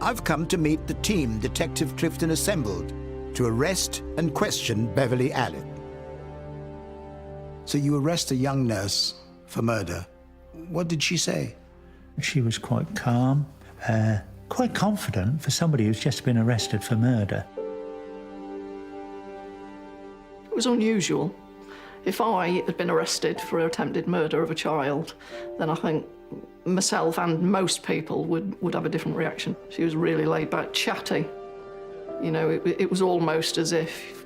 I've come to meet the team Detective Clifton assembled to arrest and question Beverley Allitt. So you arrest a young nurse for murder. What did she say? She was quite calm, quite confident for somebody who's just been arrested for murder. It was unusual. If I had been arrested for attempted murder of a child, then I think myself and most people would have a different reaction. She was really laid back, chatty. You know, it was almost as if,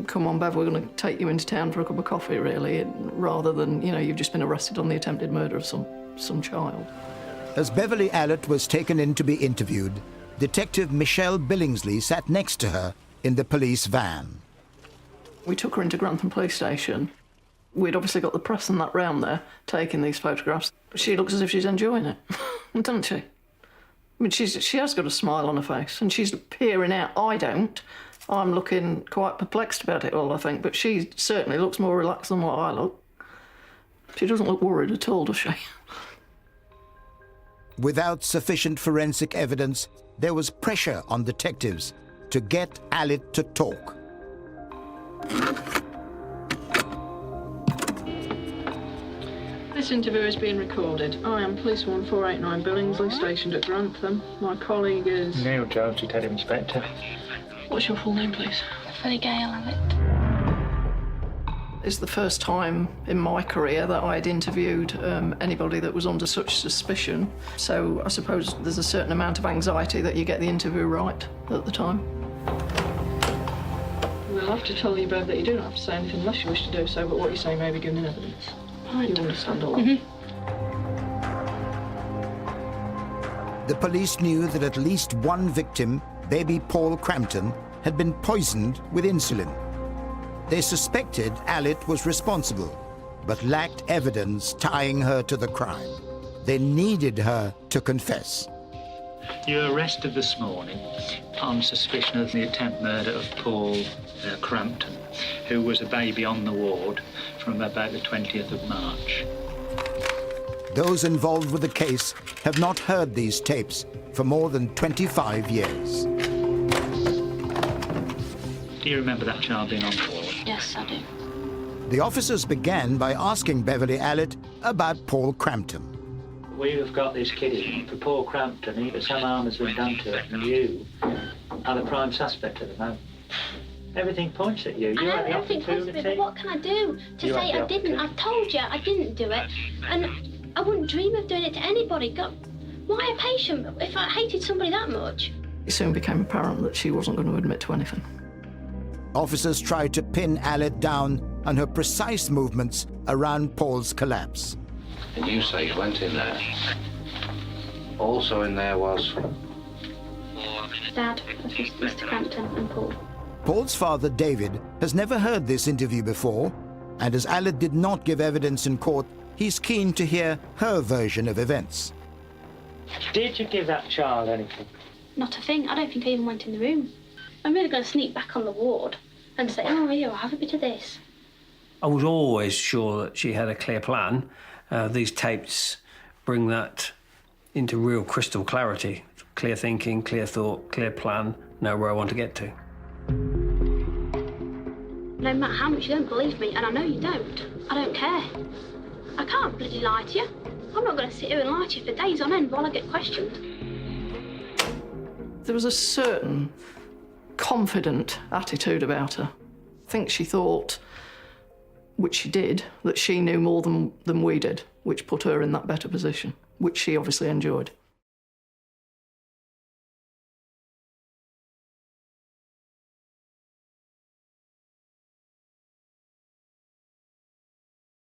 come on, Bev, we're going to take you into town for a cup of coffee, really, rather than, you know, you've just been arrested on the attempted murder of some child. As Beverley Allitt was taken in to be interviewed, Detective Michelle Billingsley sat next to her in the police van. We took her into Grantham Police Station. We'd obviously got the press and that round there taking these photographs. She looks as if she's enjoying it, doesn't she? I mean, she has got a smile on her face and she's peering out. I don't. I'm looking quite perplexed about it all, I think, but she certainly looks more relaxed than what I look. She doesn't look worried at all, does she? Without sufficient forensic evidence, there was pressure on detectives to get Allitt to talk. This interview is being recorded. I am Policewoman 489 Billingsley, stationed at Grantham. My colleague is... Neil Jones, Detective Inspector. What's your full name, please? Beverley Allitt. It's the first time in my career that I had interviewed anybody that was under such suspicion. So I suppose there's a certain amount of anxiety that you get the interview right at the time. We'll have to tell you, Bev, that you don't have to say anything unless you wish to do so, but what you say may be given in evidence. Right. You understand all that? The police knew that at least one victim, baby Paul Crampton, had been poisoned with insulin. They suspected Allitt was responsible, but lacked evidence tying her to the crime. They needed her to confess. You were arrested this morning on suspicion of the attempt murder of Paul Crampton, who was a baby on the ward from about the 20th of March. Those involved with the case have not heard these tapes for more than 25 years. Do you remember that child being on the ward? Yes, I do. The officers began by asking Beverley Allitt about Paul Crampton. We have got this kid in for Paul Crampton, but some harm has been done to it, and you are the prime suspect at the moment. Everything points at you. I know everything points at me, but what can I do to say I didn't? I've told you I didn't do it, and I wouldn't dream of doing it to anybody. God, why a patient if I hated somebody that much? It soon became apparent that she wasn't going to admit to anything. Officers tried to pin Allitt down on her precise movements around Paul's collapse. And you say you went in there. Also in there was... Dad, Mr. Crampton and Paul. Paul's father, David, has never heard this interview before, and as Allitt did not give evidence in court, he's keen to hear her version of events. Did you give that child anything? Not a thing. I don't think I even went in the room. I'm really going to sneak back on the ward and say, oh, here, I'll have a bit of this. I was always sure that she had a clear plan. These tapes bring that into real crystal clarity. Clear thinking, clear thought, clear plan, know where I want to get to. No matter how much you don't believe me, and I know you don't, I don't care. I can't bloody lie to you. I'm not going to sit here and lie to you for days on end while I get questioned. There was a certain confident attitude about her. I think she thought, which she did, that she knew more than we did, which put her in that better position, which she obviously enjoyed.